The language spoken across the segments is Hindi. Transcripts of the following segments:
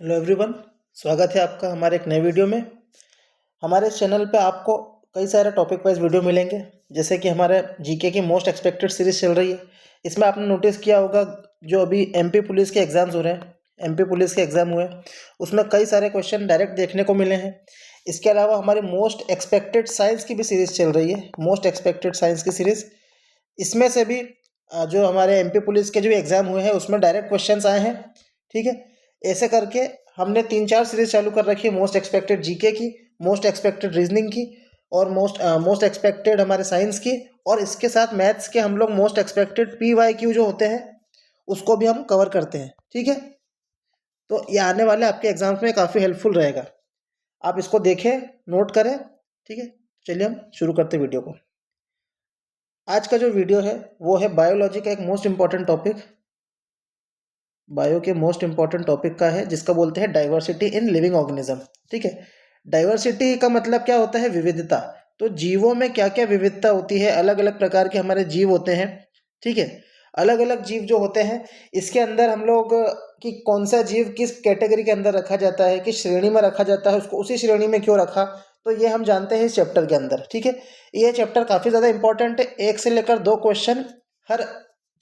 हेलो एवरीवन, स्वागत है आपका हमारे एक नए वीडियो में। हमारे इस चैनल पे आपको कई सारे टॉपिक वाइज वीडियो मिलेंगे, जैसे कि हमारे जीके की मोस्ट एक्सपेक्टेड सीरीज चल रही है। इसमें आपने नोटिस किया होगा, जो अभी एमपी पुलिस के एग्ज़ाम्स हो रहे हैं, एमपी पुलिस के एग्ज़ाम हुए, उसमें कई सारे क्वेश्चन डायरेक्ट देखने को मिले हैं। इसके अलावा हमारी मोस्ट एक्सपेक्टेड साइंस की भी सीरीज़ चल रही है, मोस्ट एक्सपेक्टेड साइंस की सीरीज़। इसमें से भी जो हमारे एमपी पुलिस के जो एग्ज़ाम हुए हैं उसमें डायरेक्ट क्वेश्चंस आए हैं। ठीक है, ऐसे करके हमने 3-4 सीरीज चालू कर रखी है, मोस्ट एक्सपेक्टेड जीके की, मोस्ट एक्सपेक्टेड रीजनिंग की और मोस्ट एक्सपेक्टेड हमारे साइंस की। और इसके साथ मैथ्स के हम लोग मोस्ट एक्सपेक्टेड PYQ जो होते हैं उसको भी हम कवर करते हैं। ठीक है, तो ये आने वाले आपके एग्जाम्स में काफ़ी हेल्पफुल रहेगा, आप इसको देखें, नोट करें। ठीक है, चलिए हम शुरू करते हैं वीडियो को। आज का जो वीडियो है वो है बायोलॉजी का एक मोस्ट इम्पॉर्टेंट टॉपिक, बायो के मोस्ट इम्पॉर्टेंट टॉपिक का है, जिसका बोलते हैं डाइवर्सिटी इन लिविंग ऑर्गेनिज्म। ठीक है, डाइवर्सिटी का मतलब क्या होता है? विविधता। तो जीवों में क्या क्या विविधता होती है, अलग अलग प्रकार के हमारे जीव होते हैं। ठीक है, अलग अलग जीव जो होते हैं, इसके अंदर हम लोग कि कौन सा जीव किस कैटेगरी के अंदर रखा जाता है, किस श्रेणी में रखा जाता है, उसको उसी श्रेणी में क्यों रखा, तो ये हम जानते हैं इस चैप्टर के अंदर। ठीक है, ये चैप्टर काफ़ी ज़्यादा इंपॉर्टेंट है, 1 से लेकर 2 क्वेश्चन हर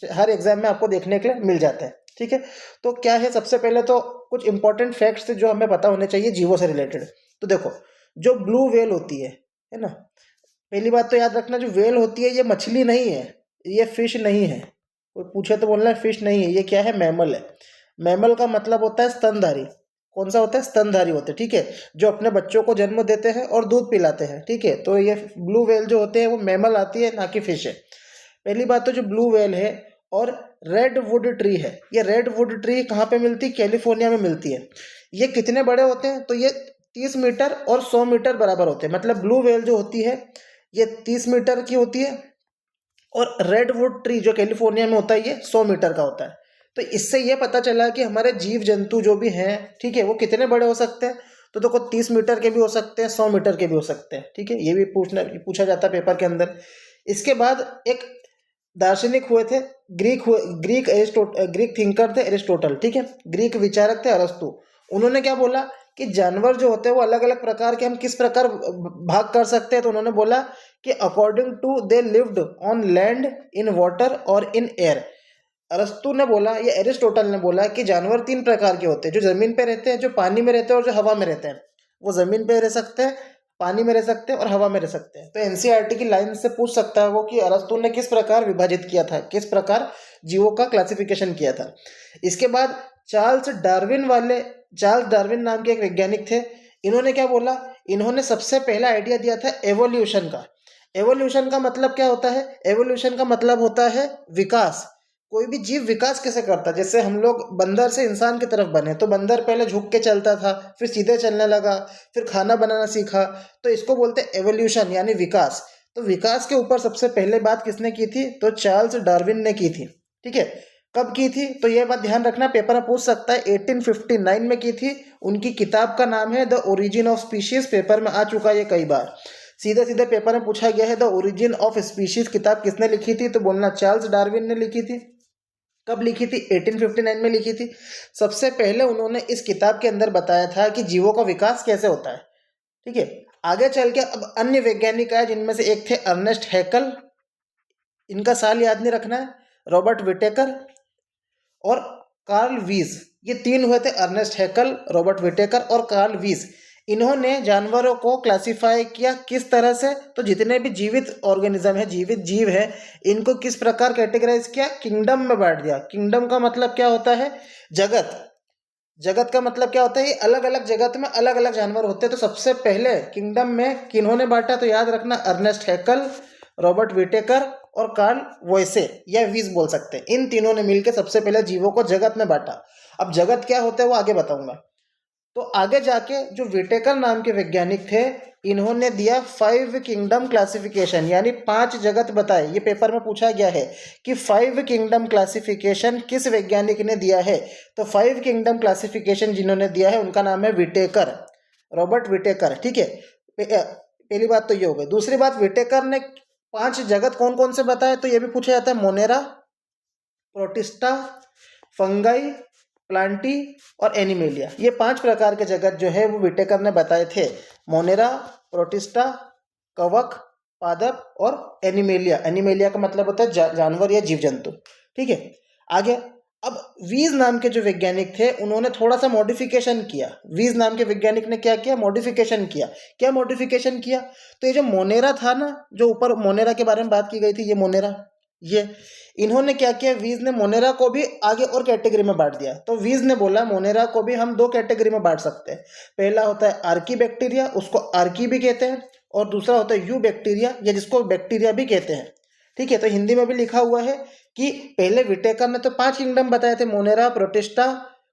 हर एग्जाम में आपको देखने के लिए मिल जाते हैं। ठीक है, तो क्या है, सबसे पहले तो कुछ इंपॉर्टेंट फैक्ट्स जो हमें पता होने चाहिए जीवों से रिलेटेड। तो देखो, जो ब्लू व्हेल होती है ना, पहली बात तो याद रखना, जो व्हेल होती है ये मछली नहीं है, ये फिश नहीं है। कोई पूछे तो बोलना है फिश नहीं है, ये क्या है? मैमल है। मैमल का मतलब होता है स्तनधारी। कौन सा होता है? स्तनधारी होते हैं। ठीक है, जो अपने बच्चों को जन्म देते हैं और दूध पिलाते हैं। ठीक है, तो ये ब्लू व्हेल जो होते हैं वो मैमल आती है, ना कि फिश है। पहली बात तो जो ब्लू व्हेल है और रेड वुड ट्री है, ये रेड वुड ट्री कहाँ पे मिलती है? कैलिफोर्निया में मिलती है। ये कितने बड़े होते हैं? तो ये 30 मीटर और 100 मीटर बराबर होते हैं। मतलब ब्लू व्हेल जो होती है ये 30 मीटर की होती है और रेड वुड ट्री जो कैलिफोर्निया में होता है ये 100 मीटर का होता है। तो इससे ये पता चला कि हमारे जीव जंतु जो भी हैं, ठीक है, वो कितने बड़े हो सकते हैं। तो देखो, 30 मीटर के भी हो सकते हैं, 100 मीटर के भी हो सकते हैं। ठीक है, ये भी पूछा जाता है पेपर के अंदर। इसके बाद एक दार्शनिक हुए थे, ग्रीक थिंकर थे एरिस्टोटल। ठीक है, ग्रीक विचारक थे अरस्तु। उन्होंने क्या बोला कि जानवर जो होते हैं वो अलग अलग प्रकार के हम किस प्रकार भाग कर सकते हैं। तो उन्होंने बोला कि according to they lived on land, in water और इन एयर। अरस्तु ने बोला, ये एरिस्टोटल ने बोला कि जानवर 3 प्रकार के होते हैं, जो ज़मीन पे रहते हैं, जो पानी में रहते हैं और जो हवा में रहते हैं। वो ज़मीन पे रह सकते हैं, पानी में रह सकते हैं और हवा में रह सकते हैं। तो एनसीईआरटी की लाइन से पूछ सकता है वो कि अरस्तु ने किस प्रकार विभाजित किया था, किस प्रकार जीवों का क्लासिफिकेशन किया था। इसके बाद चार्ल्स डार्विन नाम के एक वैज्ञानिक थे। इन्होंने क्या बोला? इन्होंने सबसे पहला आइडिया दिया था एवोल्यूशन का। एवोल्यूशन का मतलब क्या होता है? एवोल्यूशन का मतलब होता है विकास। कोई भी जीव विकास कैसे करता है? जैसे हम लोग बंदर से इंसान की तरफ बने, तो बंदर पहले झुक के चलता था, फिर सीधे चलने लगा, फिर खाना बनाना सीखा। तो इसको बोलते हैं एवोल्यूशन, यानी विकास। तो विकास के ऊपर सबसे पहले बात किसने की थी? तो चार्ल्स डार्विन ने की थी। ठीक है, कब की थी? तो यह बात ध्यान रखना, पेपर में पूछ सकता है। 1859 में की थी। उनकी किताब का नाम है the origin of species. Paper में आ चुका है ये कई बार, सीधे सीधे पेपर में पूछा गया है। द ओरिजिन ऑफ स्पीशीज किताब किसने लिखी थी? तो बोलना चार्ल्स डार्विन ने लिखी थी। कब लिखी थी? 1859 में लिखी थी। सबसे पहले उन्होंने इस किताब के अंदर बताया था कि जीवों का विकास कैसे होता है। ठीक है, आगे चल के अब अन्य वैज्ञानिक आए, जिनमें से एक थे अर्नेस्ट हैकल, इनका साल याद नहीं रखना है, रॉबर्ट विटेकर और कार्ल वीज। ये 3 हुए थे, अर्नेस्ट हैकल, रॉबर्ट विटेकर और कार्ल वीज। इन्होंने जानवरों को क्लासिफाई किया किस तरह से? तो जितने भी जीवित ऑर्गेनिज्म है, जीवित जीव है, इनको किस प्रकार कैटेगराइज किया? किंगडम में बांट दिया। किंगडम का मतलब क्या होता है? जगत। जगत का मतलब क्या होता है? ये अलग अलग जगत में अलग अलग जानवर होते हैं। तो सबसे पहले किंगडम में किन्होंने बांटा? तो याद रखना, अर्नेस्ट हैकल, रॉबर्ट विटेकर और कार्ल वॉयसे या वीज बोल सकते हैं। इन तीनों ने मिलकर सबसे पहले जीवों को जगत में बांटा। अब जगत क्या होता है वो आगे बताऊंगा। तो आगे जाके जो विटेकर नाम के वैज्ञानिक थे, इन्होंने दिया 5 किंगडम क्लासिफिकेशन, यानी 5 जगत बताए। ये पेपर में पूछा गया है कि 5 किंगडम क्लासिफिकेशन किस वैज्ञानिक ने दिया है। तो 5 किंगडम क्लासिफिकेशन जिन्होंने दिया है उनका नाम है विटेकर, रॉबर्ट विटेकर। ठीक है, पहली बात तो ये हो गई। दूसरी बात, विटेकर ने 5 जगत कौन कौन से बताए? तो ये भी पूछा जाता है। मोनेरा, प्रोटिस्टा, फंगाई, प्लांटी और एनिमेलिया। ये 5 प्रकार के जगत जो है वो विटेकर ने बताए थे। मोनेरा, प्रोटिस्टा, कवक, पादप और एनिमेलिया। एनिमेलिया का मतलब होता है जानवर या जीव जंतु। ठीक है, आगे अब वीज नाम के जो वैज्ञानिक थे उन्होंने थोड़ा सा मॉडिफिकेशन किया। वीज नाम के वैज्ञानिक ने क्या किया? मॉडिफिकेशन किया। क्या मॉडिफिकेशन किया? तो ये जो मोनेरा था ना, जो ऊपर मोनेरा के बारे में बात की गई थी, ये मोनेरा, ये इन्होंने क्या किया? वीज ने मोनेरा को भी आगे और कैटेगरी में बांट दिया। तो वीज ने बोला मोनेरा को भी हम 2 कैटेगरी में बांट सकते हैं। पहला होता है आर्की बैक्टीरिया, उसको आर्की भी कहते हैं, और दूसरा होता है यू बैक्टीरिया, या जिसको बैक्टीरिया भी कहते हैं। ठीक है, तो हिंदी में भी लिखा हुआ है कि पहले विटेकर ने तो 5 किंगडम बताए थे, मोनेरा, प्रोटिस्टा,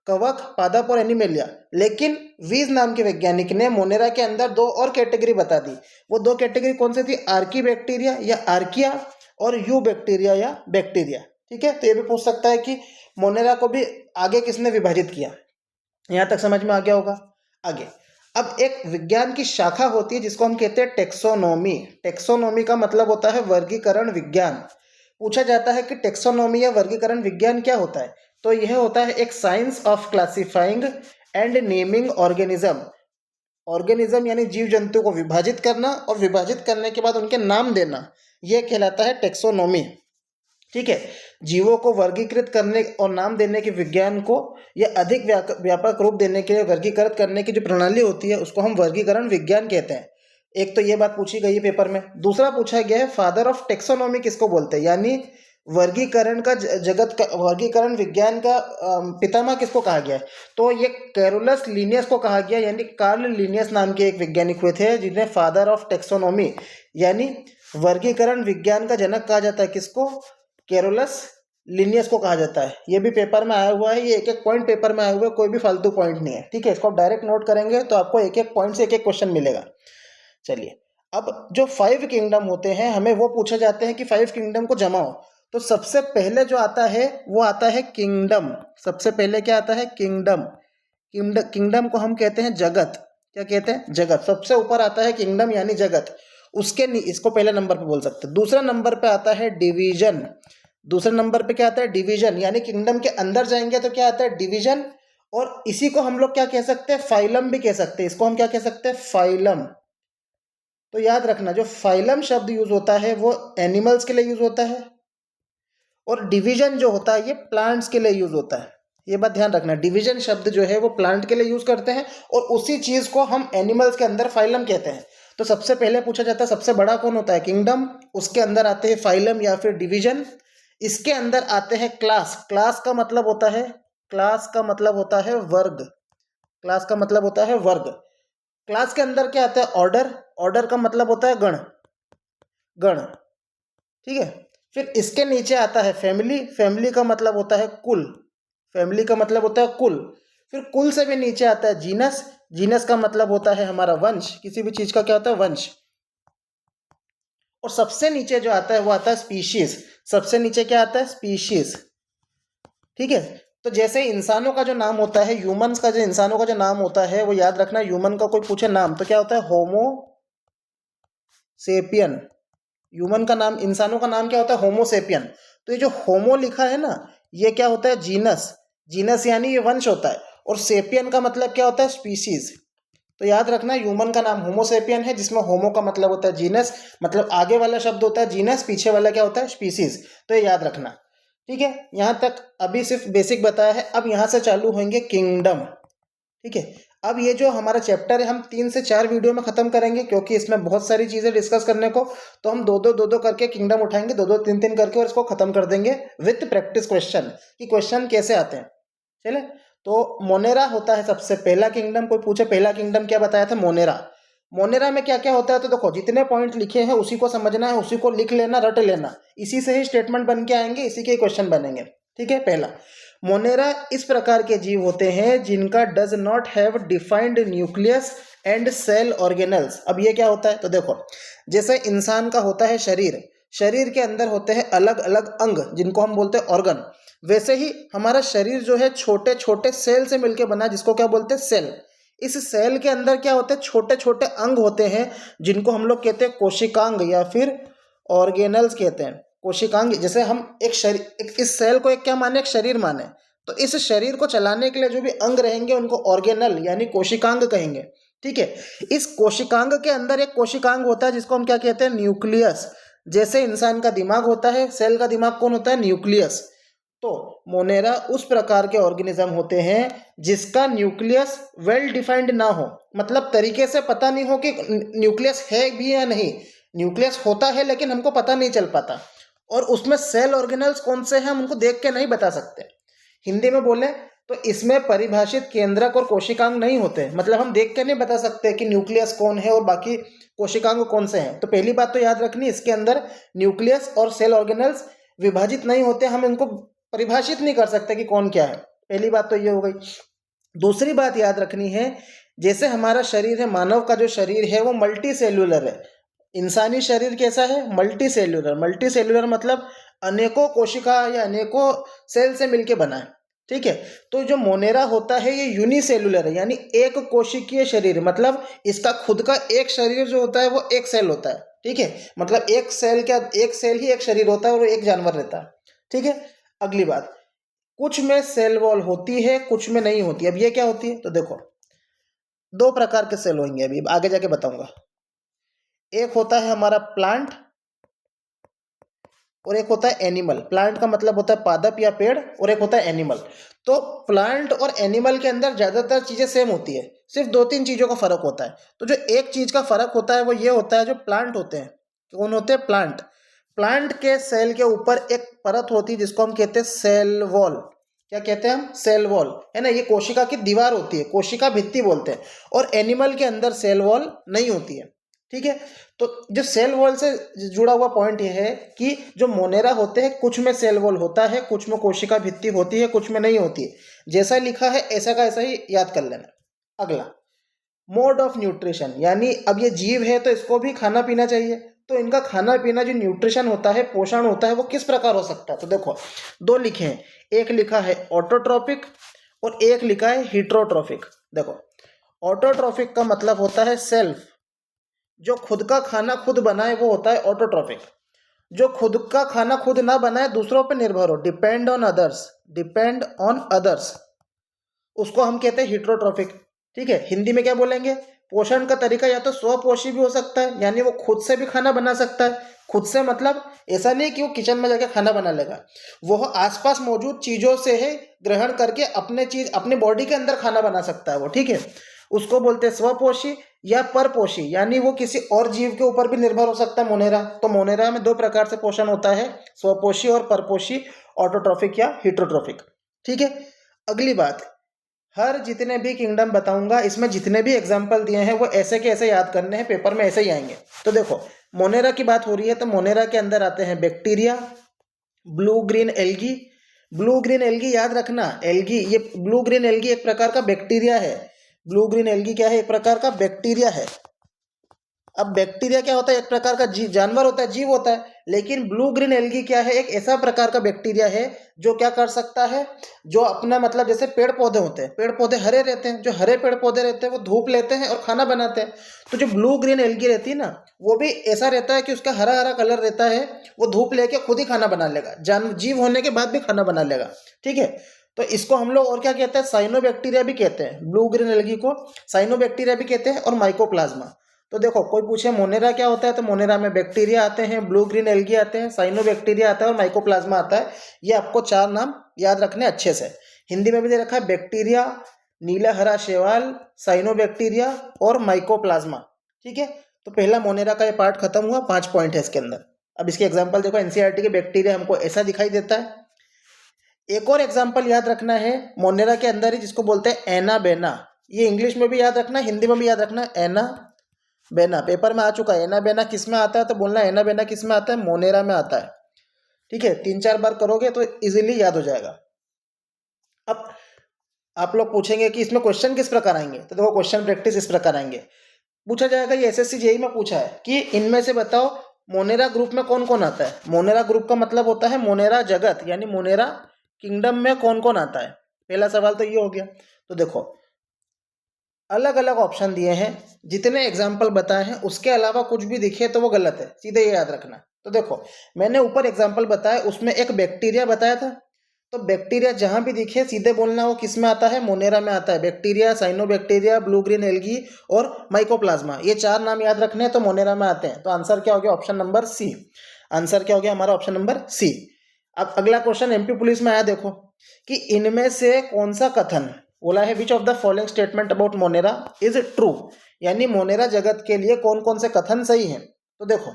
कवक, पादप और एनिमेलिया। लेकिन वीज नाम के वैज्ञानिक ने मोनेरा के अंदर 2 और कैटेगरी बता दी। वो 2 कैटेगरी कौन सी थी? आर्की बैक्टीरिया या आर्किया, और यू बैक्टीरिया या बैक्टीरिया। ठीक है, तो ये भी पूछ सकता है कि मोनेरा को भी आगे किसने विभाजित किया। यहां तक समझ में आ गया होगा। आगे अब एक विज्ञान की शाखा होती है जिसको हम कहते हैं टेक्सोनोमी। टेक्सोनोमी का मतलब होता है वर्गीकरण विज्ञान। पूछा जाता है कि टेक्सोनोमी या वर्गीकरण विज्ञान क्या होता है? तो यह होता है एक science of classifying and naming organism. Organism यानी जीव जंतु को विभाजित करना, और विभाजित करने के बाद उनके नाम देना, यह कहलाता है टेक्सोनोमी। ठीक है, जीवों को वर्गीकृत करने और नाम देने के विज्ञान को या अधिक व्यापक रूप देने के लिए वर्गीकृत करने की जो प्रणाली होती है उसको हम वर्गीकरण विज्ञान कहते हैं। एक तो ये बात पूछी गई है पेपर में। दूसरा पूछा गया है फादर ऑफ टेक्सोनोमी किसको बोलते हैं, यानी वर्गीकरण का जगत का, वर्गीकरण विज्ञान का पितामह किसको कहा गया है? तो ये कैरोलस लिनियस को कहा गया, यानी कार्ल लिनियस नाम के एक वैज्ञानिक हुए थे जिन्हें फादर ऑफ टेक्सोनोमी यानी वर्गीकरण विज्ञान का जनक कहा जाता है। किसको? कैरोलस लिनियस को कहा जाता है। ये भी पेपर में आया हुआ है, ये एक एक पॉइंट पेपर में आया हुआ है, कोई भी फालतू पॉइंट नहीं है। ठीक है, इसको आप डायरेक्ट नोट करेंगे तो आपको एक एक पॉइंट से एक एक क्वेश्चन मिलेगा। चलिए, अब जो 5 किंगडम होते हैं हमें वो पूछे जाते हैं कि 5 किंगडम को जमाओ। तो सबसे पहले जो आता है वो आता है किंगडम। सबसे पहले क्या आता है? किंगडम। किंगडम को हम कहते हैं जगत। क्या कहते हैं? जगत। सबसे ऊपर आता है किंगडम यानी जगत। उसके इसको पहले नंबर पे बोल सकते हैं। दूसरा नंबर पे आता है डिवीजन। दूसरे नंबर पे क्या आता है? डिवीजन। यानी किंगडम के अंदर जाएंगे तो क्या आता है? डिवीजन। और इसी को हम लोग क्या कह सकते हैं? फाइलम भी कह सकते हैं। इसको हम क्या कह सकते हैं? फाइलम। तो याद रखना, जो फाइलम शब्द यूज होता है वो एनिमल्स के लिए यूज होता है, और डिवीजन जो होता है ये प्लांट्स के लिए यूज होता है। ये बात ध्यान रखना, डिवीजन शब्द जो है वो प्लांट के लिए यूज करते हैं, और उसी चीज को हम एनिमल्स के अंदर फाइलम कहते हैं। तो सबसे पहले पूछा जाता है सबसे बड़ा कौन होता है? किंगडम। उसके अंदर आते हैं फाइलम या फिर डिवीजन। इसके अंदर आते हैं क्लास। क्लास का मतलब होता है, क्लास का मतलब होता है वर्ग। क्लास का मतलब होता है वर्ग। क्लास के अंदर क्या आता है? ऑर्डर। ऑर्डर का मतलब होता है गण। गण। ठीक है, फिर इसके नीचे आता है फैमिली। फैमिली का मतलब होता है कुल। फैमिली का मतलब होता है कुल। फिर कुल से भी नीचे आता है जीनस। जीनस का मतलब होता है हमारा वंश। किसी भी चीज का क्या होता है? वंश। और सबसे नीचे जो आता है वो आता है स्पीशीज। सबसे नीचे क्या आता है? स्पीशीज। ठीक है, तो जैसे इंसानों का जो नाम होता है, ह्यूमंस का जो इंसानों का जो नाम होता है वो याद रखना। ह्यूमन का कोई पूछे नाम तो क्या होता है? होमो सेपियन। ह्यूमन का नाम, इंसानों का नाम क्या होता है? होमो सेपियन। तो ये जो होमो लिखा है ना, ये क्या होता है? जीनस। जीनस यानी ये वंश होता है, और सेपियन का मतलब क्या होता है? स्पीसीज। तो याद रखना, ह्यूमन का नाम होमो सेपियन है, जिसमें होमो का मतलब होता है जीनस, मतलब आगे वाला शब्द होता है जीनस, पीछे वाला क्या होता है? स्पीसीज। तो ये याद रखना। ठीक है, यहाँ तक अभी सिर्फ बेसिक बताया है। अब यहाँ से चालू होंगे किंगडम। ठीक है, अब ये जो हमारा चैप्टर है हम 3 से 4 वीडियो में खत्म करेंगे, क्योंकि इसमें बहुत सारी चीजें डिस्कस करने को। तो हम दो दो करके किंगडम उठाएंगे, 2-2 3-3 करके, और इसको खत्म कर देंगे विथ प्रैक्टिस क्वेश्चन कि क्वेश्चन कैसे आते हैं। चले, तो मोनेरा होता है सबसे पहला किंगडम। कोई पूछे पहला किंगडम क्या बताया था? मोनेरा। मोनेरा में क्या क्या होता है? तो देखो, जितने पॉइंट लिखे हैं उसी को समझना है, उसी को लिख लेना, रट लेना। इसी से ही स्टेटमेंट बन के आएंगे, इसी के क्वेश्चन बनेंगे। ठीक है, पहला, मोनेरा इस प्रकार के जीव होते हैं जिनका does not have defined nucleus and cell organelles. अब ये क्या होता है? तो देखो, जैसे इंसान का होता है शरीर, शरीर के अंदर होते हैं अलग अलग अंग जिनको हम बोलते हैं ऑर्गन। वैसे ही हमारा शरीर जो है छोटे छोटे सेल से मिलकर बना, जिसको क्या बोलते हैं? सेल। इस सेल के अंदर क्या होते हैं? छोटे छोटे अंग होते हैं जिनको हम लोग कहते हैं कोशिकांग या फिर ऑर्गेनल्स कहते हैं। कोशिकांग। जैसे हम एक शरीर, इस सेल को एक क्या माने? एक शरीर माने। तो इस शरीर को चलाने के लिए जो भी अंग रहेंगे उनको ऑर्गेनल यानी कोशिकांग कहेंगे। ठीक है, इस कोशिकांग के अंदर एक कोशिकांग होता है जिसको हम क्या कहते हैं, न्यूक्लियस। जैसे इंसान का दिमाग होता है, सेल का दिमाग कौन होता है, न्यूक्लियस। तो मोनेरा उस प्रकार के ऑर्गेनिज्म होते हैं जिसका न्यूक्लियस वेल डिफाइंड ना हो, मतलब तरीके से पता नहीं हो कि न्यूक्लियस है भी या नहीं। न्यूक्लियस होता है लेकिन हमको पता नहीं चल पाता, और उसमें सेल ऑर्गेनल्स कौन से हैं हम उनको देख के नहीं बता सकते। हिंदी में बोले तो इसमें परिभाषित केंद्रक और कोशिकांग नहीं होते, मतलब हम देख के नहीं बता सकते कि न्यूक्लियस कौन है और बाकी कोशिकांग कौन से हैं। तो पहली बात तो याद रखनी, इसके अंदर न्यूक्लियस और सेल ऑर्गेनल्स विभाजित नहीं होते, हम इनको परिभाषित नहीं कर सकते कि कौन क्या है। पहली बात तो ये हो गई। दूसरी बात याद रखनी है, जैसे हमारा शरीर है, मानव का जो शरीर है वो मल्टी सेल्यूलर है। इंसानी शरीर कैसा है, मल्टी सेल्यूलर। मल्टी सेल्यूलर मतलब अनेकों कोशिका या अनेकों सेल से मिलके बना है। ठीक है, तो जो मोनेरा होता है ये यूनिसेल्यूलर है, यानी एक कोशिकीय शरीर, मतलब इसका खुद का एक शरीर जो होता है वो एक सेल होता है। ठीक है, मतलब एक सेल ही एक शरीर होता है और एक जानवर रहता है। ठीक है, अगली बात, कुछ में सेल वॉल होती है, कुछ में नहीं होती। अब ये क्या होती है, तो देखो दो प्रकार के सेल होंगे, अभी आगे जाके बताऊंगा। एक होता है हमारा प्लांट और एक होता है एनिमल। प्लांट का मतलब होता है पादप या पेड़, और एक होता है एनिमल। तो प्लांट और एनिमल के अंदर ज़्यादातर चीज़ें सेम होती है, सिर्फ दो तीन चीज़ों का फर्क होता है। तो जो एक चीज़ का फर्क होता है वो ये होता है, जो प्लांट होते हैं, कौन होते हैं, प्लांट। प्लांट के सेल के ऊपर एक परत होती है जिसको हम कहते हैं सेल वॉल। क्या कहते हैं हम, सेल वॉल, है ना। ये कोशिका की दीवार होती है, कोशिका भित्ति बोलते हैं। और एनिमल के अंदर सेल वॉल नहीं होती है। ठीक है, तो जो सेल वॉल से जुड़ा हुआ पॉइंट ये है कि जो मोनेरा होते हैं कुछ में सेल वॉल होता है, कुछ में कोशिका भित्ति होती है, कुछ में नहीं होती है। जैसा लिखा है ऐसा का ऐसा ही याद कर लेना। अगला, मोड ऑफ न्यूट्रिशन, यानी अब ये जीव है तो इसको भी खाना पीना चाहिए, तो इनका खाना पीना जो न्यूट्रिशन होता है, पोषण होता है, वो किस प्रकार हो सकता है। तो देखो दो लिखे हैं, एक लिखा है ऑटोट्रॉपिक और एक लिखा है हीट्रोट्रॉफिक। देखो ऑटोट्रॉफिक का मतलब होता है सेल्फ, जो खुद का खाना खुद बनाए वो होता है ऑटोट्रॉफिक। जो खुद का खाना खुद ना बनाए, दूसरों पर निर्भर हो, डिपेंड ऑन अदर्स, उसको हम कहते हैं हीट्रोट्रॉफिक। ठीक है, हिंदी में क्या बोलेंगे, पोषण का तरीका या तो स्वपोषी भी हो सकता है, यानी वो खुद से भी खाना बना सकता है। खुद से मतलब ऐसा नहीं कि वो किचन में जाके खाना बना लेगा, वो आसपास मौजूद चीज़ों से ही ग्रहण करके अपने बॉडी के अंदर खाना बना सकता है वो। ठीक है, उसको बोलते हैं स्वपोषी या परपोषी, यानी वो किसी और जीव के ऊपर भी निर्भर हो सकता है मोनेरा। तो मोनेरा में दो प्रकार से पोषण होता है, स्वपोषी और परपोषी, ऑटोट्रॉफिक या हीट्रोट्रॉफिक। ठीक है, अगली बात, हर जितने भी किंगडम बताऊंगा इसमें जितने भी एग्जाम्पल दिए हैं वो ऐसे के ऐसे याद करने हैं, पेपर में ऐसे ही आएंगे। तो देखो मोनेरा की बात हो रही है, तो मोनेरा के अंदर आते हैं bacteria, blue green algae. Blue green algae याद रखना, एल्गी, ये ब्लू ग्रीन एल्गी एक प्रकार का बैक्टीरिया है। ब्लू ग्रीन एल्गी क्या है, एक प्रकार का बैक्टीरिया है। अब बैक्टीरिया क्या होता है, एक प्रकार का जानवर होता है, जीव होता है। लेकिन ब्लू ग्रीन एल्गी क्या है, एक ऐसा प्रकार का बैक्टीरिया है जो क्या कर सकता है, जो अपना मतलब जैसे पेड़ पौधे होते हैं, पेड़ पौधे हरे रहते हैं, जो हरे पेड़ पौधे रहते हैं वो धूप लेते हैं और खाना बनाते हैं। तो जो ब्लू ग्रीन एल्गी रहती है ना, वो भी ऐसा रहता है कि उसका हरा हरा कलर रहता है, वो धूप लेके खुद ही खाना बना लेगा, जीव होने के बाद भी खाना बना लेगा। ठीक है, तो इसको हम लोग और क्या कहते हैं, साइनोबैक्टीरिया भी कहते हैं। ब्लू ग्रीन एल्गी को साइनोबैक्टीरिया भी कहते हैं, और माइकोप्लाज्मा। तो देखो कोई पूछे मोनेरा क्या होता है, तो मोनेरा में बैक्टीरिया आते हैं, ब्लू ग्रीन एल्गी आते हैं, साइनोबैक्टीरिया आता है और माइकोप्लाज्मा आता है। ये आपको चार नाम याद रखने अच्छे से। हिंदी में भी दे रखा है, बैक्टीरिया, नीला हरा शैवाल, साइनोबैक्टीरिया और माइकोप्लाज्मा। ठीक है, तो पहला मोनेरा का ये पार्ट खत्म हुआ, 5 पॉइंट है इसके अंदर। अब इसके एग्जाम्पल देखो, एनसीईआरटी के बैक्टीरिया हमको ऐसा दिखाई देता है। एक और एग्जाम्पल याद रखना है मोनेरा के अंदर ही, जिसको बोलते हैं एना बेना। ये इंग्लिश में भी याद रखना, हिंदी में भी याद रखना, एना बेना। पेपर में आ चुका है, एना बेना किस में आता है, तो बोलना एना बेना किस में आता है, मोनेरा में आता है। ठीक है, 3-4 बार करोगे तो इजीली याद हो जाएगा। अब आप लोग पूछेंगे कि इसमें क्वेश्चन किस प्रकार आएंगे, तो देखो क्वेश्चन प्रैक्टिस इस प्रकार आएंगे। पूछा जाएगा, ये एसएससी जेईई में पूछा है कि इनमें से बताओ मोनेरा ग्रुप में कौन कौन आता है। मोनेरा ग्रुप का मतलब होता है मोनेरा जगत, यानी मोनेरा किंगडम में कौन कौन आता है। पहला सवाल तो ये हो गया। तो देखो अलग अलग ऑप्शन दिए हैं, जितने एग्जाम्पल बताए हैं उसके अलावा कुछ भी दिखे तो वो गलत है, सीधे ये याद रखना। तो देखो मैंने ऊपर एग्जाम्पल बताया, उसमें एक बैक्टीरिया बताया था, तो बैक्टीरिया जहाँ भी दिखे सीधे बोलना वो किस में आता है, मोनेरा में आता है। Bacteria, cyanobacteria, blue green algae और माइकोप्लाज्मा, ये 4 नाम याद रखने हैं तो मोनेरा में आते हैं। तो आंसर क्या हो गया, ऑप्शन नंबर सी। आंसर क्या हो गया हमारा, ऑप्शन नंबर सी। अब अगला क्वेश्चन एमपी पुलिस में आया, देखो कि इनमें से कौन सा कथन बोला है, which of the following statement about Monera is true, यानी मोनेरा जगत के लिए कौन कौन से कथन सही हैं। तो देखो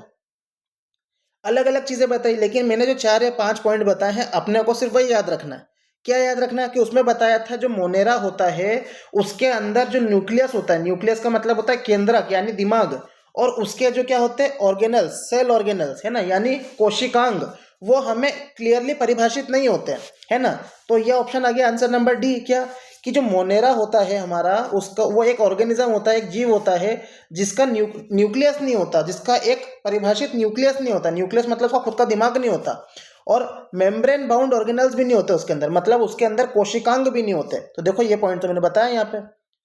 अलग अलग चीजें बताई, लेकिन मैंने जो 4 या 5 पॉइंट बताए हैं अपने को सिर्फ वही याद रखना है। क्या याद रखना है कि उसमें बताया था जो मोनेरा होता है उसके अंदर जो न्यूक्लियस होता है, न्यूक्लियस का मतलब होता है केंद्रक यानी दिमाग, और उसके जो क्या होते हैं ऑर्गेनल्स, सेल ऑर्गेनल्स है ना, यानी कोशिकांग, वो हमें क्लियरली परिभाषित नहीं होते हैं, है ना। तो ये ऑप्शन आ गया आंसर नंबर डी। क्या कि जो मोनेरा होता है हमारा, उसका वो एक ऑर्गेनिज्म होता है, एक जीव होता है जिसका न्यूक्लियस नहीं होता, जिसका एक परिभाषित न्यूक्लियस नहीं होता। न्यूक्लियस मतलब उसका खुद का दिमाग नहीं होता, और मेम्ब्रेन बाउंड ऑर्गेनल्स भी नहीं होते उसके अंदर, मतलब उसके अंदर कोशिकांग भी नहीं होते। तो देखो ये पॉइंट तो मैंने बताया यहाँ पे,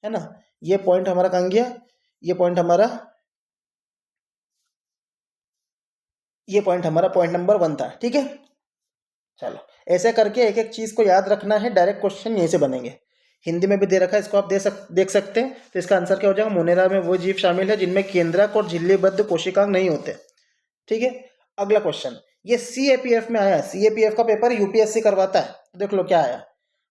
है ना। ये पॉइंट हमारा कहाँ गया, ये पॉइंट हमारा पॉइंट नंबर 1 था, ठीक है। चलो ऐसे करके एक एक चीज को याद रखना है, डायरेक्ट क्वेश्चन यहीं से बनेंगे। हिंदी में भी दे रखा है, इसको आप देख सकते हैं। तो इसका आंसर क्या हो जाएगा, मोनेरा में वो जीव शामिल है जिनमें केंद्रक और झिल्लीबद्ध कोशिकांग नहीं होते, ठीक है। अगला क्वेश्चन, ये सीएपीएफ में आया, सीएपीएफ का पेपर यूपीएससी करवाता है। देख लो क्या आया,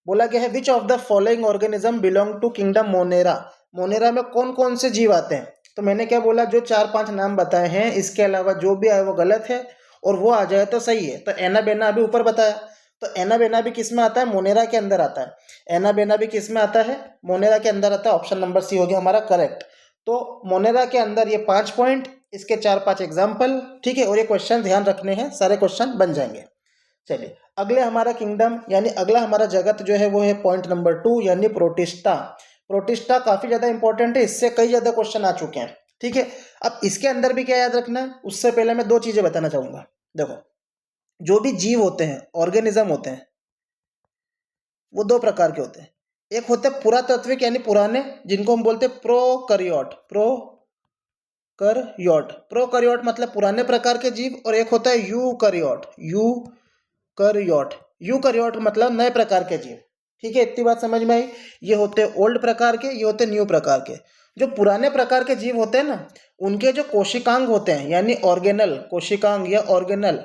बोला गया है which of the following organism belong to kingdom Monera, Monera में कौन कौन से जीव आते हैं। तो मैंने क्या बोला, जो 4-5 नाम बताए हैं इसके अलावा जो भी आए वो गलत है, और वो आ जाए तो सही है। तो एना बेना अभी ऊपर बताया, तो एना बेना भी किस में आता है, मोनेरा के अंदर आता है। एना बेना भी किस में आता है, मोनेरा के अंदर आता है। ऑप्शन नंबर सी हो गया हमारा करेक्ट। तो मोनेरा के अंदर ये 5 पॉइंट, इसके 4-5 एग्जाम्पल, ठीक है। और ये क्वेश्चन ध्यान रखने हैं, सारे क्वेश्चन बन जाएंगे। चलिए अगले हमारा किंगडम यानी अगला हमारा जगत जो है वो है पॉइंट नंबर 2 यानी प्रोटिस्टा। प्रोटिस्टा काफी ज्यादा इंपॉर्टेंट है, इससे कई ज्यादा क्वेश्चन आ चुके हैं, ठीक है। अब इसके अंदर भी क्या याद रखना है, उससे पहले मैं 2 चीजें बताना चाहूंगा। देखो जो भी जीव होते हैं, ऑर्गेनिज्म होते हैं, वो 2 प्रकार के होते हैं। एक होते हैं पुरातात्विक यानी पुराने, जिनको हम बोलते हैं प्रोकैरियोट। प्रोकैरियोट मतलब पुराने प्रकार के जीव, और एक होता है यूकैरियोट। यूकैरियोट मतलब नए प्रकार के जीव, ठीक है। इतनी बात समझ में आई। ये होते हैं ओल्ड प्रकार के, ये होते हैं न्यू प्रकार के। जो पुराने प्रकार के जीव होते हैं ना, उनके जो कोशिकांग होते हैं यानी ऑर्गेनल, कोशिकांग या ऑर्गेनल,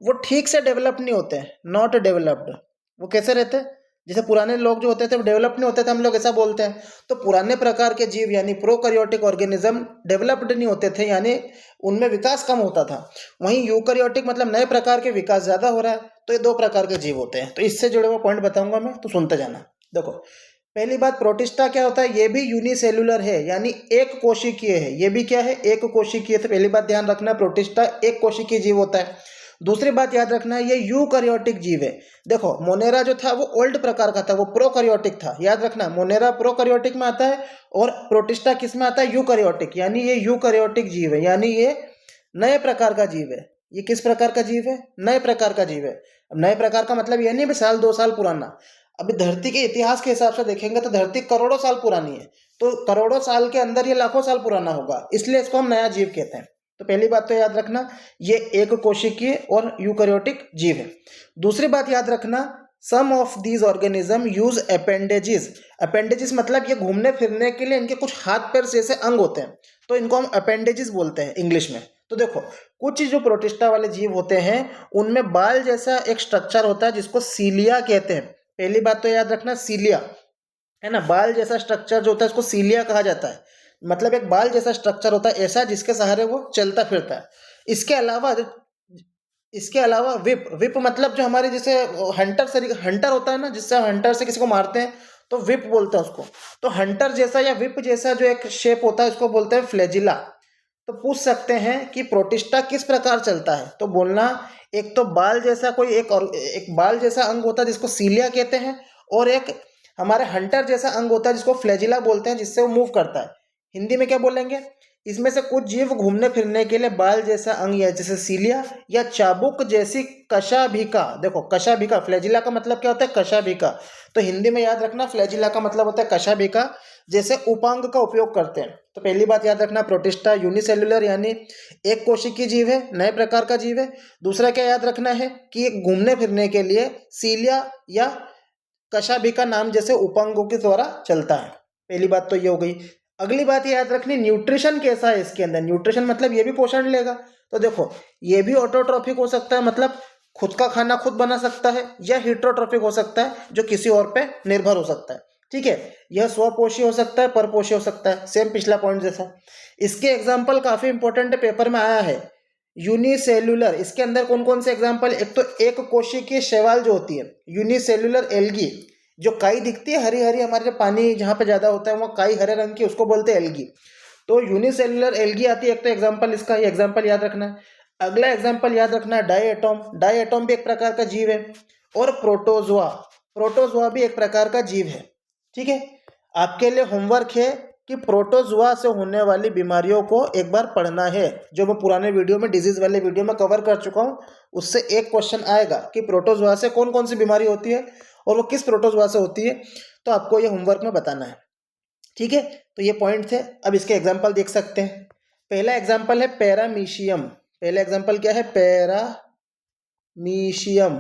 वो ठीक से डेवलप नहीं होते हैं, नॉट डेवलप्ड। वो कैसे रहते हैं, जैसे पुराने लोग जो होते थे वो डेवलप नहीं होते थे, हम लोग ऐसा बोलते हैं। तो पुराने प्रकार के जीव यानी प्रोकैरियोटिक ऑर्गेनिज्म डेवलप्ड नहीं होते थे, यानी उनमें विकास कम होता था। वहीं यूकैरियोटिक मतलब नए प्रकार के विकास ज्यादा हो रहा है। तो ये 2 प्रकार के जीव होते हैं। तो इससे जुड़े हुए पॉइंट बताऊंगा मैं, तो सुनते जाना। देखो पहली बात, प्रोटिस्टा क्या होता है, ये भी यूनिसेलुलर है यानी एक कोशिकीय है। ये भी क्या है, एक कोशिकीय। तो पहली बात ध्यान रखना, प्रोटिस्टा एक कोशिकीय जीव होता है। दूसरी बात याद रखना, ये यूकैरियोटिक जीव है। देखो मोनेरा जो था वो ओल्ड प्रकार का था, वो प्रोकैरियोटिक था। याद रखना मोनेरा प्रोकैरियोटिक में आता है, और प्रोटिस्टा किस में आता है, यूकैरियोटिक। यानी ये यूकैरियोटिक जीव है, यानी ये नए प्रकार का जीव है। ये किस प्रकार का जीव है, नए प्रकार का जीव है। अब नए प्रकार का मतलब ये नहीं 1-2 साल पुराना। अभी धरती के इतिहास के हिसाब से देखेंगे तो धरती करोड़ों साल पुरानी है, तो करोड़ों साल के अंदर ये लाखों साल पुराना होगा, इसलिए इसको हम नया जीव कहते हैं। तो पहली बात तो याद रखना, ये एक कोशिकीय और यूकैरियोटिक जीव है। दूसरी बात याद रखना, some of these organism use appendages. Appendages मतलब ये घूमने फिरने के लिए इनके कुछ हाथ पैर जैसे अंग होते हैं, तो इनको हम अपेंडेजेस बोलते हैं इंग्लिश में। तो देखो कुछ जो प्रोटिस्टा वाले जीव होते हैं उनमें बाल जैसा एक स्ट्रक्चर होता है जिसको सीलिया कहते हैं। पहली बात तो याद रखना, सीलिया है ना, बाल जैसा स्ट्रक्चर जो होता है उसको सीलिया कहा जाता है। मतलब एक बाल जैसा स्ट्रक्चर होता है ऐसा, जिसके सहारे वो चलता फिरता है। इसके अलावा विप मतलब जो हमारे जैसे हंटर होता है ना, जिससे हंटर से किसी को मारते हैं तो विप बोलते हैं उसको। तो हंटर जैसा या विप जैसा जो एक शेप होता है उसको बोलते हैं फ्लैजिला। तो पूछ सकते हैं कि प्रोटिस्टा किस प्रकार चलता है, तो बोलना एक तो बाल जैसा कोई एक बाल जैसा अंग होता है जिसको सीलिया कहते हैं, और एक हमारे हंटर जैसा अंग होता है जिसको फ्लैजिला बोलते हैं, जिससे वो मूव करता है। हिंदी में क्या बोलेंगे, इसमें से कुछ जीव घूमने फिरने के लिए बाल जैसा अंग या जैसे सीलिया या चाबुक जैसी कशाभिका, देखो कशाभिका, फ्लैजिला का मतलब क्या होता है कशाभिका, तो हिंदी में याद रखना फ्लैजिला का मतलब होता है कशाभिका जैसे उपांग का उपयोग करते हैं। तो पहली बात याद रखना प्रोटिस्टा यूनिसेल्युलर यानी एक कोशिकीय जीव है, नए प्रकार का जीव है। दूसरा क्या याद रखना है कि ये घूमने फिरने के लिए सीलिया या कशाभिका नाम जैसे उपांगों के द्वारा चलता है। पहली बात तो ये हो गई। अगली बात ये याद रखनी न्यूट्रिशन कैसा है इसके अंदर, न्यूट्रिशन मतलब ये भी पोषण लेगा। तो देखो ये भी ऑटोट्रॉफिक हो सकता है, मतलब खुद का खाना खुद बना सकता है, या हीटरोट्रॉफिक हो सकता है जो किसी और पे निर्भर हो सकता है। ठीक है, यह स्वपोषी हो सकता है, परपोषी हो सकता है, सेम पिछला पॉइंट जैसा। इसके एग्जाम्पल काफी इंपॉर्टेंट है, पेपर में आया है। यूनिसेल्युलर, इसके अंदर कौन कौन से एग्जाम्पल, एक तो एक कोशिकीय शैवाल जो होती है, यूनिसेल्युलर एल्गी, जो काई दिखती है हरी हरी, हमारे जो पानी जहाँ पे ज़्यादा होता है वो काई हरे रंग की, उसको बोलते हैं एल्गी। तो यूनिसेल्युलर एल्गी आती है एक तो एग्जाम्पल इसका, ये एग्जाम्पल याद रखना है। अगला एग्जाम्पल याद रखना है डायएटॉम, डायएटॉम भी एक प्रकार का जीव है। और प्रोटोजोआ, प्रोटोजोआ भी एक प्रकार का जीव है। ठीक है, आपके लिए होमवर्क है कि प्रोटोजोआ से होने वाली बीमारियों को एक बार पढ़ना है, जो मैं पुराने वीडियो में डिजीज वाले वीडियो में कवर कर चुका हूँ। उससे एक क्वेश्चन आएगा कि प्रोटोजोआ से कौन कौन सी बीमारी होती है और वो किस प्रोटोजोआ से होती है, तो आपको ये होमवर्क में बताना है। ठीक है, तो ये पॉइंट थे। अब इसके एग्जाम्पल देख सकते हैं। पहला एग्जाम्पल है पैरामीशियम। पहला एग्जाम्पल क्या है, पैरामीशियम।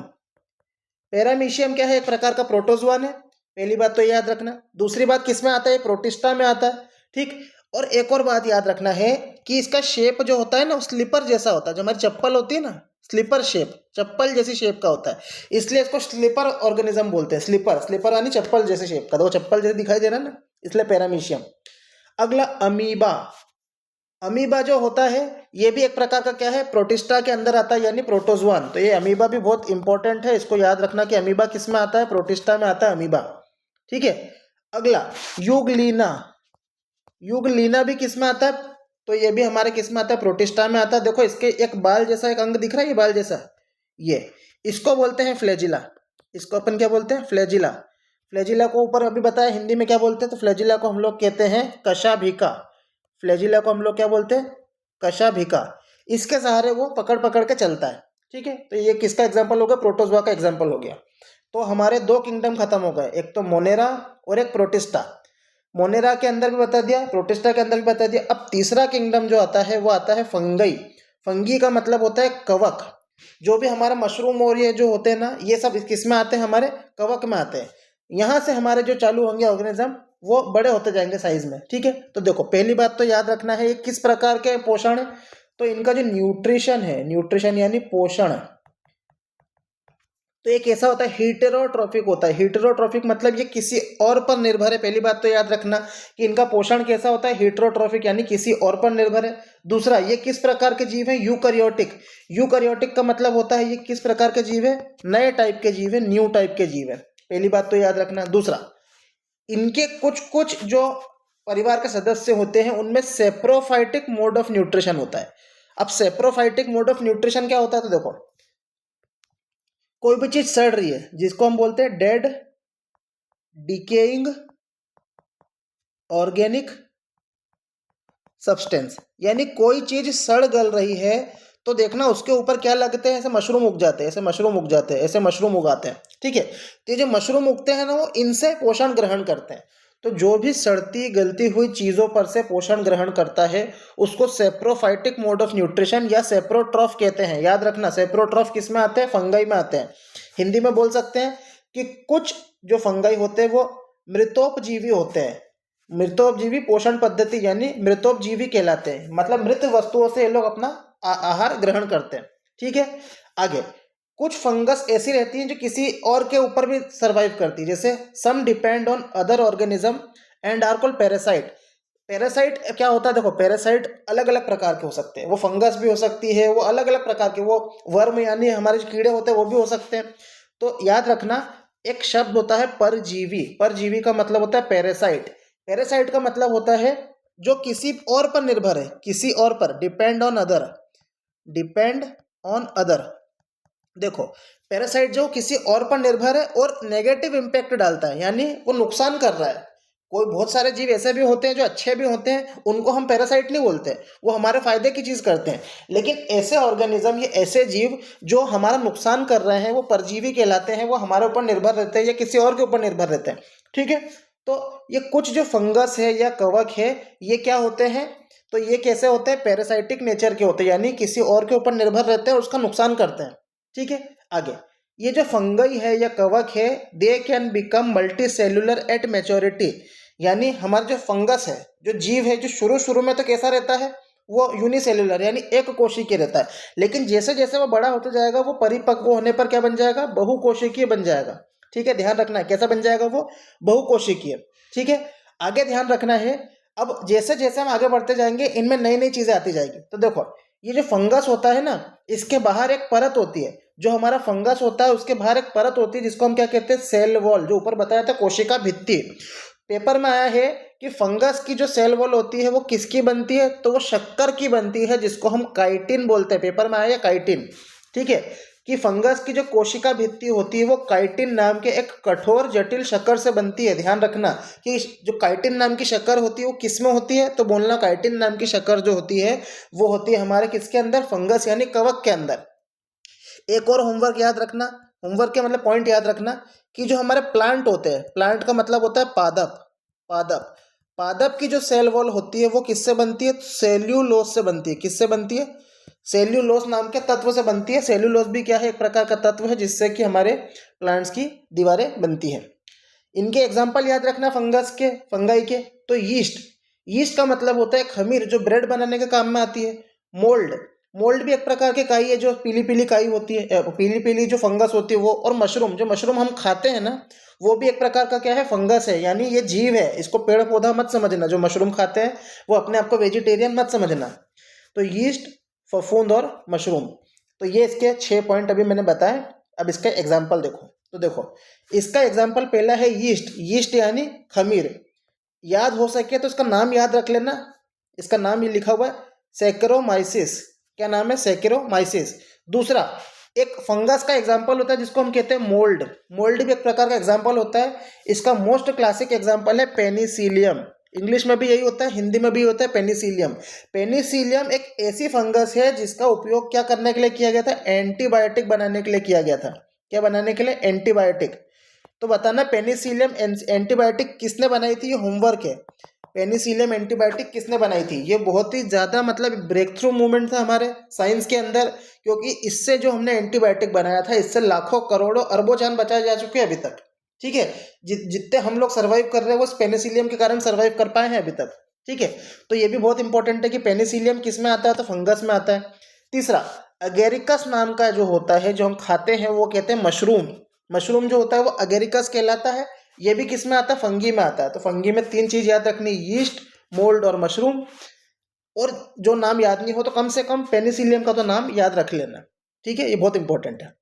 पैरामीशियम क्या है, एक प्रकार का प्रोटोजोआ है। पहली बात तो याद रखना। दूसरी बात किस में आता है, प्रोटिस्टा में आता है। ठीक, और एक और बात याद रखना है कि इसका शेप जो होता है ना, स्लीपर जैसा होता है, जो हमारी चप्पल होती है ना, स्लीपर शेप, चप्पल जैसी शेप का होता है, इसलिए इसको स्लीपर ऑर्गेनिज्म बोलते हैं। स्लीपर, स्लीपर यानी चप्पल जैसे शेप का, तो वो चप्पल जैसे दिखाई दे रहा है ना, इसलिए पैरामीशियम। अगला अमीबा। अमीबा जो होता है ये भी एक प्रकार का क्या है, प्रोटिस्टा के अंदर आता है, यानी प्रोटोजोआन। तो ये अमीबा भी बहुत इंपॉर्टेंट है, इसको याद रखना कि अमीबा किस में आता है, प्रोटिस्टा में आता है अमीबा। ठीक है, अगला यूगलीना। यूगलीना भी किस में आता है, तो ये भी हमारे किस में आता है, प्रोटिस्टा में आता है। देखो इसके एक बाल जैसा एक अंग दिख रहा है, ये बाल जैसा, ये इसको बोलते हैं फ्लैजिला। इसको अपन क्या बोलते हैं, फ्लैजिला। फ्लैजिला को ऊपर अभी बताया हिंदी में क्या बोलते हैं, तो फ्लैजिला को हम लोग कहते हैं कशाभिका। फ्लैजिला को हम लोग क्या बोलते हैं, कशाभिका। इसके सहारे वो पकड़ पकड़ के चलता है। ठीक है, तो ये किसका एग्जाम्पल हो गया, प्रोटोजोआ का एग्जाम्पल हो गया। तो हमारे दो किंगडम खत्म हो गए, एक तो मोनेरा और एक प्रोटिस्टा। मोनेरा के अंदर भी बता दिया, प्रोटिस्टा के अंदर भी बता दिया। अब तीसरा किंगडम जो आता है वो आता है फंगई। फंगी का मतलब होता है कवक। जो भी हमारा मशरूम और ये जो होते हैं ना, ये सब किस में आते हैं, हमारे कवक में आते हैं। यहाँ से हमारे जो चालू होंगे ऑर्गेनिज्म वो बड़े होते जाएंगे साइज में। ठीक है, तो देखो पहली बात तो याद रखना है ये किस प्रकार के पोषण है, तो इनका जो न्यूट्रिशन है, न्यूट्रिशन यानी पोषण, तो एक ऐसा होता है हीटेरोट्रॉफिक होता है। हीटेरोट्रॉफिक मतलब ये किसी और पर निर्भर है। पहली बात तो याद रखना कि इनका पोषण कैसा होता है, हीटेरोट्रॉफिक यानी किसी और पर निर्भर है। दूसरा, ये किस प्रकार के जीव है, यूकैरियोटिक। यूकैरियोटिक का मतलब होता है ये किस प्रकार के जीव है, नए टाइप के जीव है, न्यू टाइप के जीव है। पहली बात तो याद रखना। दूसरा, इनके कुछ कुछ जो परिवार के सदस्य होते हैं उनमें सेप्रोफाइटिक मोड ऑफ न्यूट्रिशन होता है। अब सेप्रोफाइटिक मोड ऑफ न्यूट्रिशन क्या होता है, तो देखो कोई भी चीज सड़ रही है जिसको हम बोलते हैं डेड डिकेइंग ऑर्गेनिक सब्सटेंस, यानी कोई चीज सड़ गल रही है तो देखना उसके ऊपर क्या लगते हैं, ऐसे मशरूम उग जाते हैं, ऐसे मशरूम उग जाते हैं, ऐसे मशरूम उगाते हैं। ठीक है, तो ये जो मशरूम उगते हैं ना वो इनसे पोषण ग्रहण करते हैं। तो जो भी सड़ती गलती हुई चीज़ों पर से पोषण ग्रहण करता है उसको सेप्रोफाइटिक मोड ऑफ न्यूट्रिशन या सेप्रोट्रॉफ कहते हैं। याद रखना, सेप्रोट्रॉफ किस में आते हैं, फंगाई में आते हैं। हिंदी में बोल सकते हैं कि कुछ जो फंगाई होते हैं वो मृतोपजीवी होते हैं। मृतोपजीवी पोषण पद्धति यानी मृतोपजीवी कहलाते हैं, मतलब मृत वस्तुओं से ये लोग अपना आहार ग्रहण करते हैं। ठीक है, आगे कुछ फंगस ऐसी रहती हैं जो किसी और के ऊपर भी सरवाइव करती है, जैसे some depend on other organism and are called parasite. Parasite क्या होता है, देखो पैरासाइट अलग अलग प्रकार के हो सकते हैं, वो फंगस भी हो सकती है, वो अलग अलग प्रकार के, वो वर्म यानी हमारे जो कीड़े होते हैं वो भी हो सकते हैं। तो याद रखना एक शब्द होता है परजीवी। परजीवी का मतलब होता है पैरासाइट। पैरासाइट का मतलब होता है जो किसी और पर निर्भर है, किसी और पर, depend on other, depend on other. देखो पैरासाइट जो किसी और पर निर्भर है और नेगेटिव इम्पैक्ट डालता है, यानी वो नुकसान कर रहा है, कोई बहुत सारे जीव ऐसे भी होते हैं जो अच्छे भी होते हैं, उनको हम पैरासाइट नहीं बोलते, वो हमारे फायदे की चीज़ करते हैं। लेकिन ऐसे ऑर्गेनिज्म, ये ऐसे जीव जो हमारा नुकसान कर रहे हैं, वो परजीवी कहलाते हैं, वो हमारे ऊपर निर्भर रहते हैं या किसी और के ऊपर निर्भर रहते हैं। ठीक है, तो ये कुछ जो फंगस है या कवक है, ये क्या होते हैं, तो ये कैसे होते हैं, पैरासाइटिक नेचर के होते हैं, यानी किसी और के ऊपर निर्भर रहते हैं और उसका नुकसान करते हैं। ठीक है, आगे ये जो फंगई है या कवक है, they can become multi cellular at maturity, यानी हमारा जो फंगस है, जो जीव है, जो शुरू शुरू में तो कैसा रहता है, वो यूनिसेल्युलर यानी एक कोशिकीय रहता है, लेकिन जैसे जैसे वो बड़ा होता जाएगा वो परिपक्व होने पर क्या बन जाएगा, बहुकोशिकीय बन जाएगा। ठीक है, ध्यान रखना है कैसा बन जाएगा वो, बहुकोशिकीय। ठीक है, आगे ध्यान रखना है, अब जैसे जैसे हम आगे बढ़ते जाएंगे इनमें नई नई चीजें आती जाएगी। तो देखो ये जो फंगस होता है ना, इसके बाहर एक परत होती है, जो हमारा फंगस होता है उसके बाहर एक परत होती है जिसको हम क्या कहते हैं, सेल वॉल, जो ऊपर बताया था कोशिका भित्ति। पेपर में आया है कि फंगस की जो सेल वॉल होती है वो किसकी बनती है, तो वो शक्कर की बनती है, जिसको हम काइटिन बोलते हैं। पेपर में आया है काइटिन। ठीक है, कि फंगस की जो कोशिका भित्ति होती है वो काइटिन नाम के एक कठोर जटिल शक्कर से बनती है। ध्यान रखना कि जो काइटिन नाम की शक्कर होती है वो किस में होती है, तो बोलना काइटिन नाम की शक्कर जो होती है वो होती है हमारे किसके अंदर, फंगस यानी कवक के अंदर। एक और होमवर्क याद रखना, होमवर्क के मतलब पॉइंट याद रखना कि जो हमारे प्लांट होते हैं, प्लांट का मतलब होता है पादप, पादप, पादप की जो सेल वॉल होती है वो किससे बनती है, सेल्यूलोज से बनती है। किससे बनती है, सेल्यूलोज नाम के तत्व से बनती है। सेल्यूलोज भी क्या है, एक प्रकार का तत्व है जिससे कि हमारे प्लांट्स की दीवारें बनती हैं। इनके एग्जाम्पल याद रखना फंगस के, फंगाई के, तो यीस्ट, यीस्ट का मतलब होता है खमीर, जो ब्रेड बनाने के काम में आती है। मोल्ड, मोल्ड भी एक प्रकार की काई है, जो पीली पीली काई होती है, पीली पीली जो फंगस होती है वो। और मशरूम, जो मशरूम हम खाते हैं ना, वो भी एक प्रकार का क्या है, फंगस है, यानी ये जीव है, इसको पेड़ पौधा मत समझना। जो मशरूम खाते हैं वो अपने आप को वेजिटेरियन मत समझना। तो यीस्ट, फफूंद और मशरूम, तो ये इसके 6 पॉइंट अभी मैंने बताए। अब इसका एग्जाम्पल देखो, तो देखो इसका एग्जाम्पल पहला है यीस्ट, यीस्ट यानी खमीर। याद हो सके तो इसका नाम याद रख लेना, इसका नाम ये लिखा हुआ है सैकेरोमाइसिस। क्या नाम है, सैकेरोमाइसिस। दूसरा एक फंगस का एग्जाम्पल होता है जिसको हम कहते हैं मोल्ड, मोल्ड भी एक प्रकार का एग्जाम्पल होता है। इसका मोस्ट क्लासिक एग्जाम्पल है पेनिसिलियम। इंग्लिश में भी यही होता है, हिंदी में भी होता है पेनिसिलियम। पेनिसिलियम एक ऐसी फंगस है जिसका उपयोग क्या करने के लिए किया गया था, एंटीबायोटिक बनाने के लिए किया गया था। क्या बनाने के लिए, एंटीबायोटिक। तो बताना पेनिसिलियम एंटीबायोटिक किसने बनाई थी, ये होमवर्क है। पेनिसिलियम एंटीबायोटिक किसने बनाई थी, ये बहुत ही ज़्यादा मतलब ब्रेक थ्रू मूवमेंट था हमारे साइंस के अंदर, क्योंकि इससे जो हमने एंटीबायोटिक बनाया था इससे लाखों करोड़ों अरबों जान बचाए जा चुके हैं अभी तक। ठीक है, जितने हम लोग सर्वाइव कर रहे हैं वो पेनिसिलियम के कारण सर्वाइव कर पाए हैं अभी तक। ठीक है, तो ये भी बहुत इंपॉर्टेंट है कि पेनिसिलियम किस में आता है, तो फंगस में आता है। तीसरा अगेरिकस नाम का जो होता है, जो हम खाते हैं, वो कहते हैं मशरूम। मशरूम जो होता है वो अगेरिकस कहलाता है। ये भी किस में आता है, फंगी में आता है। तो फंगी में 3 चीज याद रखनी, यीस्ट, मोल्ड और मशरूम। और जो नाम याद नहीं हो तो कम से कम पेनिसिलियम का तो नाम याद रख लेना। ठीक है, ये बहुत इंपॉर्टेंट है।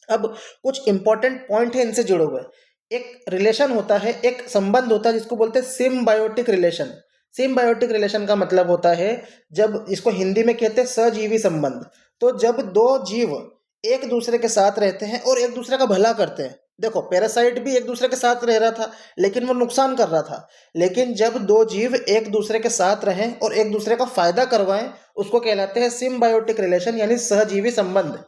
अब कुछ इंपॉर्टेंट पॉइंट है इनसे जुड़े हुए। एक रिलेशन होता है, एक संबंध होता है जिसको बोलते हैं सिम्बायोटिक रिलेशन। सिम्बायोटिक रिलेशन का मतलब होता है, जब इसको हिंदी में कहते हैं सजीवी संबंध। तो जब 2 जीव एक दूसरे के साथ रहते हैं और एक दूसरे का भला करते हैं। देखो पैरासाइट भी एक दूसरे के साथ रह रहा था लेकिन वो नुकसान कर रहा था, लेकिन जब 2 जीव एक दूसरे के साथ रहें और एक दूसरे का फायदा करवाएं, उसको कहलाते हैं सिम्बायोटिक रिलेशन, यानी सहजीवी संबंध।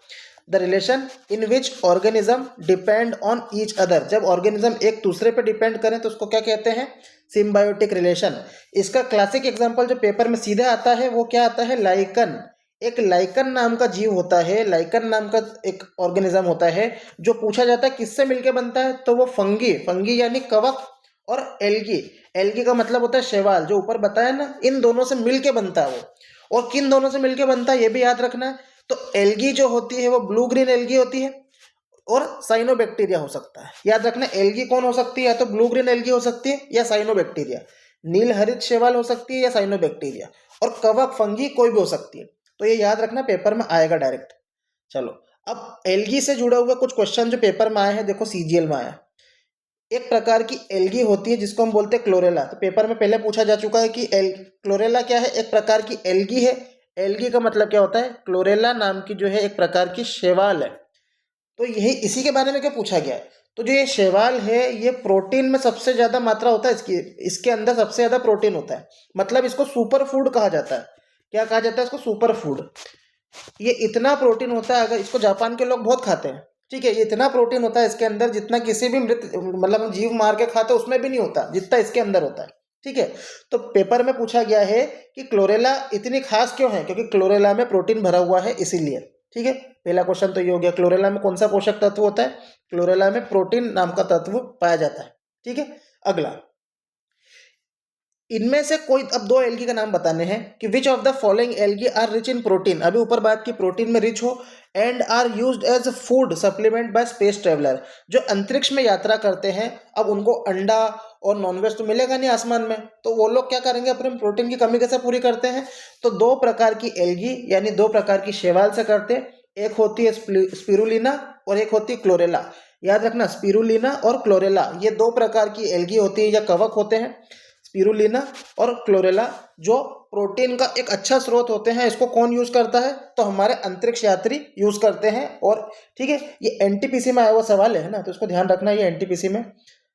The relation in which organism depend on each other, जब ऑर्गेनिज्म एक दूसरे पर डिपेंड करें तो उसको क्या कहते हैं, सिम्बायोटिक रिलेशन। इसका क्लासिक एग्जांपल जो पेपर में सीधे आता है वो क्या आता है, लाइकन। एक लाइकन नाम का जीव होता है, लाइकन नाम का एक ऑर्गेनिज्म होता है, जो पूछा जाता है किससे मिलके बनता है, तो वो फंगी, फंगी यानी कवक, और एल्गी, एल्गी का मतलब होता है शैवाल, जो ऊपर बताया ना, इन दोनों से मिलके बनता है वो। और किन दोनों से मिलके बनता है ये भी याद रखना है। तो एल्गी जो होती है वो ब्लू ग्रीन एल्गी होती है और साइनोबैक्टीरिया हो सकता है। याद रखना एल्गी कौन हो सकती है, या तो ब्लू ग्रीन एल्गी हो सकती है या साइनोबैक्टीरिया, नील हरित शैवाल हो सकती है या साइनोबैक्टीरिया, और कवक फंगी कोई भी हो सकती है। तो ये याद रखना, पेपर में आएगा डायरेक्ट। चलो अब एल्गी से जुड़े हुए कुछ क्वेश्चन जो पेपर में आए हैं, देखो सीजीएल में आया। एक प्रकार की एल्गी होती है जिसको हम बोलते हैं क्लोरेला। तो पेपर में पहले पूछा जा चुका है कि क्लोरेला क्या है, एक प्रकार की एल्गी है। एल्गी का मतलब क्या होता है, क्लोरेला नाम की जो है एक प्रकार की शैवाल है। तो यही इसी के बारे में क्या पूछा गया है। तो जो ये शैवाल है ये प्रोटीन में सबसे ज़्यादा मात्रा होता है इसके अंदर सबसे ज़्यादा प्रोटीन होता है, मतलब इसको सुपर फूड कहा जाता है। क्या कहा जाता है इसको? Super food. ये इतना प्रोटीन होता है, अगर इसको जापान के लोग बहुत खाते हैं, ठीक है, ये इतना प्रोटीन होता है इसके अंदर जितना किसी भी मृत मतलब हम जीव मार के खाते हैं उसमें भी नहीं होता जितना इसके अंदर होता है, ठीक है। तो पेपर में पूछा गया है कि क्लोरेला इतनी खास क्यों है, क्योंकि क्लोरेला में प्रोटीन भरा हुआ है इसीलिए, ठीक है। पहला क्वेश्चन तो ये हो गया। क्लोरेला में कौन सा पोषक तत्व होता है? क्लोरेला में प्रोटीन नाम का तत्व पाया जाता है, ठीक है। अगला, इनमें से कोई, अब दो एल्गी का नाम बताने हैं कि which of the following algae are rich in protein. अभी ऊपर बात की प्रोटीन में रिच हो, and are used as food supplement by space traveller. जो अंतरिक्ष में यात्रा करते हैं, अब उनको अंडा और नॉनवेज तो मिलेगा नहीं आसमान में, तो वो लोग क्या करेंगे? अपने प्रोटीन की कमी कैसे पूरी करते हैं? तो दो प्रकार की एल्गी यानी दो प्रकार की शैवाल से करते हैं। एक होती है स्पिरुलिना और एक होती है क्लोरेला। याद रखना, स्पिरुलिना और क्लोरेला ये दो प्रकार की एल्गी होती है या कवक होते हैं। स्पिरुलिना और क्लोरेला जो प्रोटीन का एक अच्छा स्रोत होते हैं। इसको कौन यूज करता है? तो हमारे अंतरिक्ष यात्री यूज करते हैं। और ठीक है, ये एनटीपीसी में आया हुआ सवाल है ना, तो इसको ध्यान रखना, ये एनटीपीसी में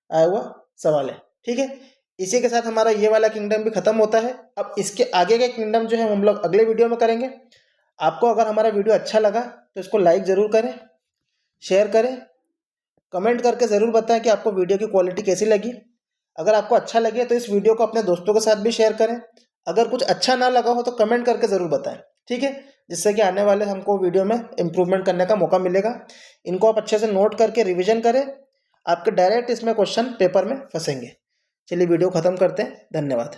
आया हुआ सवाल है, ठीक है। इसी के साथ हमारा ये वाला किंगडम भी खत्म होता है। अब इसके आगे के किंगडम जो है हम लोग अगले वीडियो में करेंगे। आपको अगर हमारा वीडियो अच्छा लगा तो इसको लाइक ज़रूर करें, शेयर करें, कमेंट करके ज़रूर बताएं कि आपको वीडियो की क्वालिटी कैसी लगी। अगर आपको अच्छा लगे तो इस वीडियो को अपने दोस्तों के साथ भी शेयर करें। अगर कुछ अच्छा ना लगा हो तो कमेंट करके ज़रूर बताएं, ठीक है, जिससे कि आने वाले हमको वीडियो में इम्प्रूवमेंट करने का मौका मिलेगा। इनको आप अच्छे से नोट करके रिवीजन करें, आपके डायरेक्ट इसमें क्वेश्चन पेपर में फंसेंगे। चलिए वीडियो ख़त्म करते हैं। धन्यवाद।